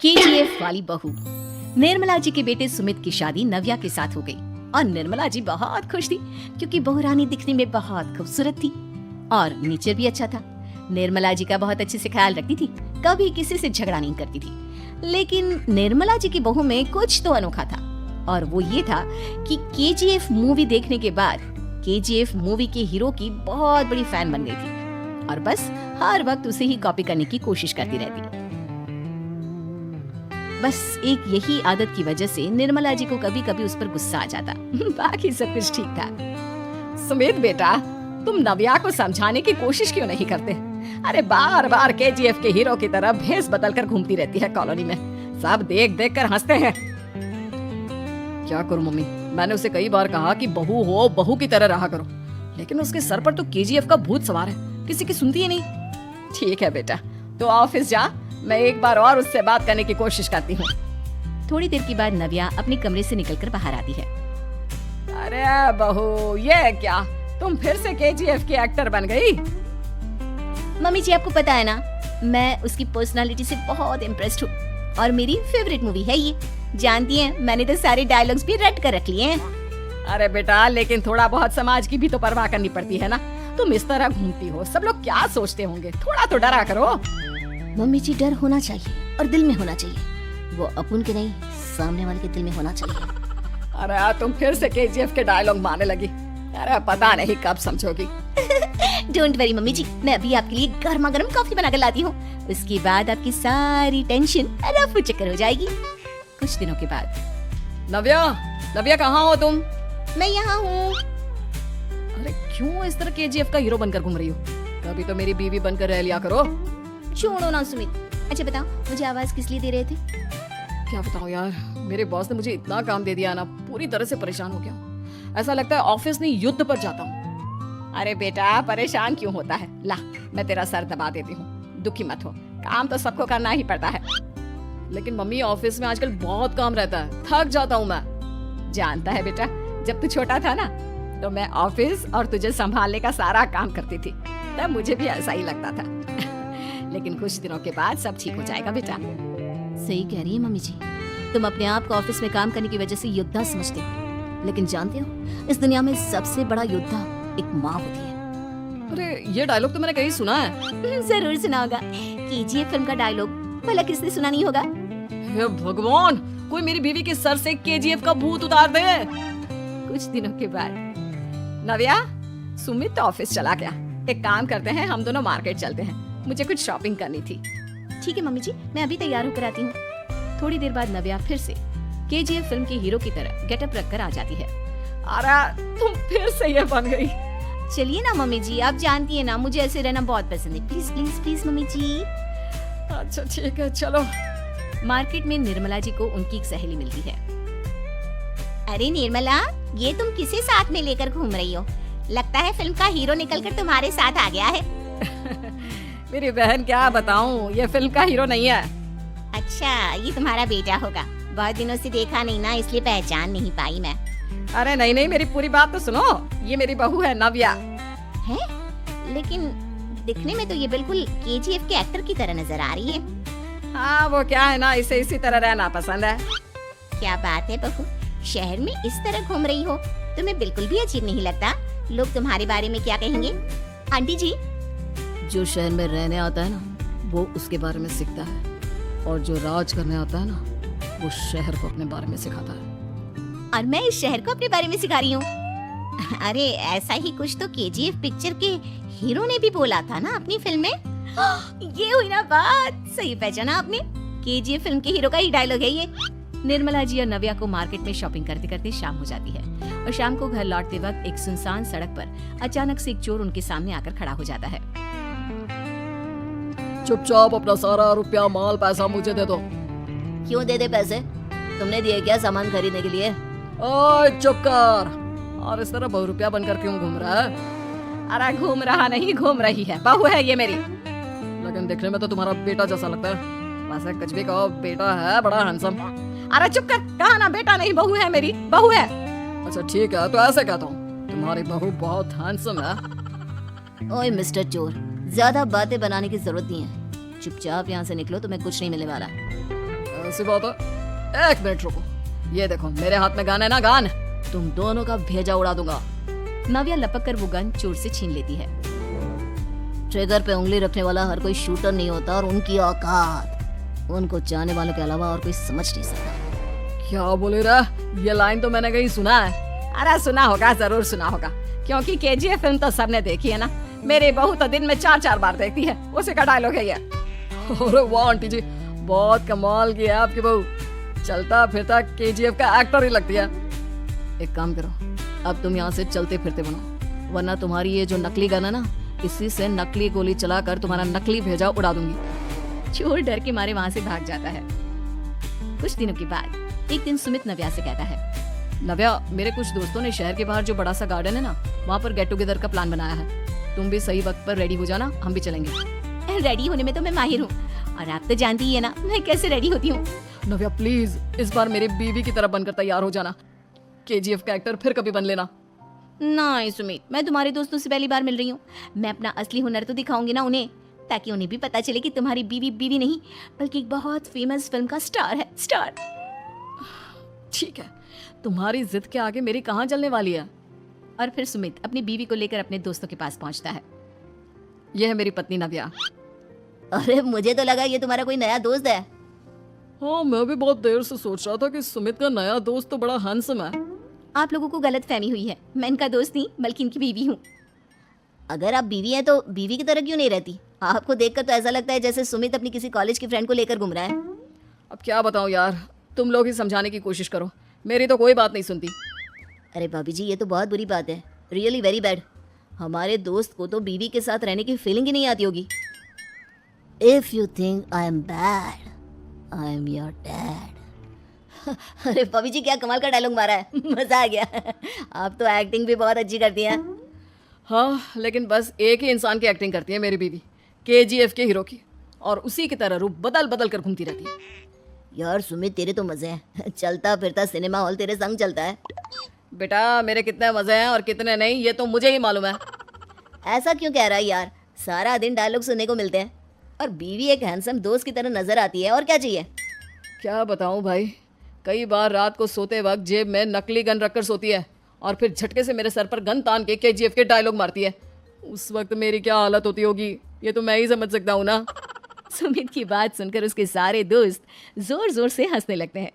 KGF वाली बहू। निर्मला जी के बेटे सुमित की शादी नव्या के साथ हो गई और निर्मला जी बहुत खुश थी क्योंकि बहू रानी दिखने में बहुत खूबसूरत थी और नेचर भी अच्छा था। निर्मला जी का बहुत अच्छे से ख्याल रखती थी, कभी किसी से झगड़ा नहीं करती थी। लेकिन निर्मला जी की बहू में कुछ तो अनोखा था और वो ये था कि केजीएफ मूवी देखने के बाद केजीएफ मूवी के हीरो की बहुत बड़ी फैन बन गई थी और बस हर वक्त उसे ही कॉपी करने की कोशिश करती रहती। बस एक यही आदत की वजह से निर्मला जी को कभी कभी उस पर गुस्सा आ जाता। बाकी सब कुछ ठीक था। सुमित बेटा, तुम नव्या को समझाने की कोशिश क्यों नहीं करते? अरे बार बार केजीएफ के हीरो की तरह भेस बदल कर घूमती रहती है कॉलोनी में, सब देख देख कर हंसते हैं। क्या करूं मम्मी, मैंने उसे कई बार कहा कि बहू हो, बहू की तरह रहा करो, लेकिन उसके सर पर तो केजीएफ का भूत सवार है, किसी की सुनती ही नहीं। ठीक है बेटा, तो ऑफिस जा, मैं एक बार और उससे बात करने की कोशिश करती हूँ। थोड़ी देर के बाद नव्या अपने कमरे से निकलकर बाहर आती है। अरे बहू, ये क्या, तुम फिर से केजीएफ की एक्टर बन गई? मम्मी जी, आपको पता है ना, मैं उसकी पर्सनालिटी से बहुत इम्प्रेस्ड हूँ और मेरी फेवरेट मूवी है ये। जानती हैं, मैंने तो सारे डायलॉग्स भी रट कर रख लिए हैं। अरे बेटा, लेकिन थोड़ा बहुत समाज की भी तो परवाह करनी पड़ती है ना। तुम इस तरह घूमती हो, सब लोग क्या सोचते होंगे, थोड़ा तो डरा करो। मम्मी जी, डर होना चाहिए और दिल में होना चाहिए, वो अपन के नहीं, सामने वाले के दिल में होना चाहिए। अरे तुम फिर से केजीएफ के डायलॉग मारने लगी। अरे पता नहीं कब समझोगी। डोंट वरी मम्मी जी, मैं अभी आपके लिए गर्मा गर्म कॉफी बना कर लाती हूँ, उसके बाद आपकी सारी टेंशन रफू चक्कर हो जाएगी। कुछ दिनों के बाद। नव्या, नव्या कहाँ हो तुम? मैं यहाँ हूँ। अरे क्यों इस तरह केजीएफ का हीरो बनकर घूम रही हो? कभी तो मेरी बीवी बनकर रह लिया करो। छोड़ो ना सुमित। अच्छा बताओ, मुझे आवाज किस लिए दे रहे थे? क्या बताऊं यार, मेरे बॉस ने मुझे इतना काम दे दिया ना, पूरी तरह से परेशान हो गया। ऐसा लगता है ऑफिस नहीं युद्ध पर जाता हूँ। अरे बेटा, परेशान क्यों होता है? ला, मैं तेरा सर दबा देती हूँ, दुखी मत हो, काम तो सबको करना ही पड़ता है। लेकिन मम्मी, ऑफिस में आजकल बहुत काम रहता है, थक जाता हूँ मैं। जानता है बेटा, जब तू छोटा था ना, तो मैं ऑफिस और तुझे संभालने का सारा काम करती थी, तब मुझे भी ऐसा ही लगता था। लेकिन कुछ दिनों के बाद सब ठीक हो जाएगा बेटा। सही कह रही है मम्मी जी, तुम अपने आप को ऑफिस में काम करने की वजह से योद्धा समझते हो, लेकिन जानते हो, इस दुनिया में सबसे बड़ा योद्धा एक माँ होती है। अरे ये डायलॉग तो मैंने कहीं सुना है। जरूर सुना होगा, केजीएफ फिल्म का डायलॉग, भला किसने सुना नहीं होगा? हे भगवान, कोई मेरी बीवी के सर से केजीएफ का भूत उतार दे। कुछ दिनों के बाद। नव्या, सुमित तो ऑफिस चला गया, एक काम करते हैं, हम दोनों मार्केट चलते हैं, मुझे कुछ शॉपिंग करनी थी। ठीक है मम्मी जी, मैं अभी तैयार होकर आती हूँ। थोड़ी देर बाद नव्या फिर से केजीएफ फिल्म के हीरो की तरह गेटअप रखकर आ जाती है। अरे तुम फिर से ये बन गई। चलिए ना मम्मी जी, आप जानती है ना, मुझे ऐसे रहना बहुत पसंद है। प्लीज प्लीज प्लीज मम्मी जी। अच्छा ठीक है, चलो। मार्केट में निर्मला जी को उनकी एक सहेली मिलती है। अरे निर्मला, ये तुम किसे साथ में लेकर घूम रही हो? लगता है फिल्म का हीरो निकलकर तुम्हारे साथ आ गया है। मेरी बहन, क्या बताऊं, ये फिल्म का हीरो नहीं है। अच्छा, ये तुम्हारा बेटा होगा, बहुत दिनों से देखा नहीं ना, इसलिए पहचान नहीं पाई मैं। अरे नहीं नहीं, मेरी पूरी बात तो सुनो, ये मेरी बहू है नव्या। है? लेकिन दिखने में तो ये बिल्कुल केजीएफ के एक्टर की तरह नजर आ रही है। हाँ, वो क्या है ना, इसे इसी तरह रहना पसंद है। क्या बात है बहू, शहर में इस तरह घूम रही हो, तुम्हें बिल्कुल भी अजीब नहीं लगता? लोग तुम्हारे बारे में क्या कहेंगे? आंटी जी, जो शहर में रहने आता है ना, वो उसके बारे में सीखता है, और जो राज करने आता है ना, वो शहर को अपने बारे में सिखाता है। और मैं इस शहर को अपने बारे में सिखा रही हूँ। अरे ऐसा ही कुछ तो केजीएफ पिक्चर के हीरो ने भी बोला था ना अपनी फिल्म में। ये हुई ना बात, सही पहचाना आपने, केजीएफ फिल्म के हीरो का ही डायलॉग है ये। निर्मला जी और नव्या को मार्केट में शॉपिंग करते करते शाम हो जाती है और शाम को घर लौटते वक्त एक सुनसान सड़क पर अचानक से एक चोर उनके सामने आकर खड़ा हो जाता है। चुपचाप अपना सारा रुपया, माल, पैसा मुझे दे दो। क्यों दे दे पैसे? तुमने दिए क्या सामान खरीदने के लिए? ओए चुप कर, और इस तरह 2 रुपया बनकर क्यों घूम रहा है? अरे घूम रहा नहीं, घूम रही है, बहू है ये मेरी। लेकिन देखने में तो तुम्हारा बेटा जैसा लगता है। वैसे कुछ भी कहो, बेटा है बड़ा हैंडसम। अरे चुप कर, कहा ना बेटा नहीं, बहू है मेरी, बहू है। अच्छा ठीक है, तो ऐसे कहता हूँ, तुम्हारी बहू बहुत हैंडसम है। ओए मिस्टर चोर, ज्यादा बातें बनाने की जरूरत नहीं है, चुपचाप यहाँ से निकलो, तुम्हें कुछ नहीं मिलने वाला। ऐसी बात है, एक मिनट रुको, ये देखो मेरे हाथ में गन है ना, गन, तुम दोनों का भेजा उड़ा दूंगा। नव्या लपक कर वो गन चोर से छीन लेती है। ट्रिगर पे उंगली रखने वाला हर कोई शूटर नहीं होता और उनकी औकात उनको चाहने वालों के अलावा और कोई समझ नहीं सकता। क्या बोले रे, ये लाइन तो मैंने कहीं सुना है। अरे सुना होगा, जरूर सुना होगा, क्योंकि केजीएफ फिल्म तो सबने देखी है ना। मेरी बहू तो दिन में 4-4 बार देखती है, उसी का डायलॉग है ये। अरे वाह आंटी जी, बहुत कमाल की है आपकी बहू, चलता फिरता केजीएफ का एक्टर ही लगती है। एक काम करो, अब तुम यहाँ से चलते फिरते बनो, वरना तुम्हारी ये जो नकली गन है ना, इसी से नकली गोली चलाकर तुम्हारा नकली भेजा उड़ा दूंगी। चोर डर के मारे वहाँ से भाग जाता है। कुछ दिनों के बाद एक दिन सुमित नव्या से कहता है, नव्या, मेरे कुछ दोस्तों ने शहर के बाहर जो बड़ा सा गार्डन है ना, वहाँ पर गेट टुगेदर का प्लान बनाया है। तुम भी सही वक्त पर रेडी हो जाना, हम भी चलेंगे। रेडी होने में तो मैं माहिर हूँ, और आप तो जानती ही है ना मैं कैसे रेडी होती हूँ। नव्या प्लीज, इस बार मेरी बीवी की तरह बनकर तैयार हो जाना, केजीएफ का एक्टर फिर कभी बन लेना। नहीं सुमित, मैं तुम्हारे दोस्तों से पहली बार मिल रही हूँ, मैं अपना असली हुनर तो दिखाऊंगी ना उन्हें, ताकि उन्हें भी पता चले कि तुम्हारी बीवी बीवी नहीं बल्कि एक बहुत फेमस फिल्म का स्टार है, स्टार। ठीक है, तुम्हारी जिद के आगे मेरी कहाँ चलने वाली है। और फिर सुमित अपनी बीवी को लेकर अपने दोस्तों के पास पहुंचता है। यह है मेरी पत्नी नव्या। अरे मुझे तो लगा ये तुम्हारा कोई नया दोस्त है। हाँ, मैं भी बहुत देर से सोच रहा था कि सुमित का नया दोस्त तो बड़ा हैंडसम है। आप लोगों को गलत फहमी हुई है, मैं इनका दोस्त नहीं बल्कि इनकी बीवी हूँ। अगर आप बीवी हैं तो बीवी की तरह क्यों नहीं रहती? आपको देखकर तो ऐसा लगता है जैसे सुमित अपनी किसी कॉलेज की फ्रेंड को लेकर घूम रहा है। अब क्या बताऊं यार, तुम लोग ही समझाने की कोशिश करो, मेरी तो कोई बात नहीं सुनती। अरे भाभी जी, ये तो बहुत बुरी बात है, रियली वेरी बैड। हमारे दोस्त को तो बीवी के साथ रहने की फीलिंग ही नहीं आती होगी। If you think I am bad, I am your dad. अरे भाभी जी, क्या कमाल का डायलॉग मारा है, मजा आ गया। आप तो एक्टिंग भी बहुत अच्छी करती हैं। हाँ, लेकिन बस एक ही इंसान की एक्टिंग करती है मेरी बीवी, केजीएफ के हीरो की, और उसी की तरह रूप बदल बदल कर घूमती रहती है। यार सुमित, तेरे तो मजे हैं, चलता फिरता सिनेमा हॉल तेरे संग चलता है। बेटा, मेरे कितने मजे हैं और कितने नहीं ये तो मुझे ही मालूम है। ऐसा क्यों कह रहा है यार, सारा दिन डायलॉग सुनने को मिलते हैं, और बीवी एक हैंडसम दोस्त की तरह नजर आती है, और क्या चाहिए। क्या बताऊं भाई, कई बार रात को सोते वक्त जेब में नकली गन रखकर सोती है और फिर झटके से मेरे सर पर गन तान के केजीएफ के डायलॉग मारती है। उस वक्त मेरी क्या हालत होती होगी ये तो मैं ही समझ सकता हूँ ना। सुमित की बात सुनकर उसके सारे दोस्त जोर जोर से हंसने लगते हैं।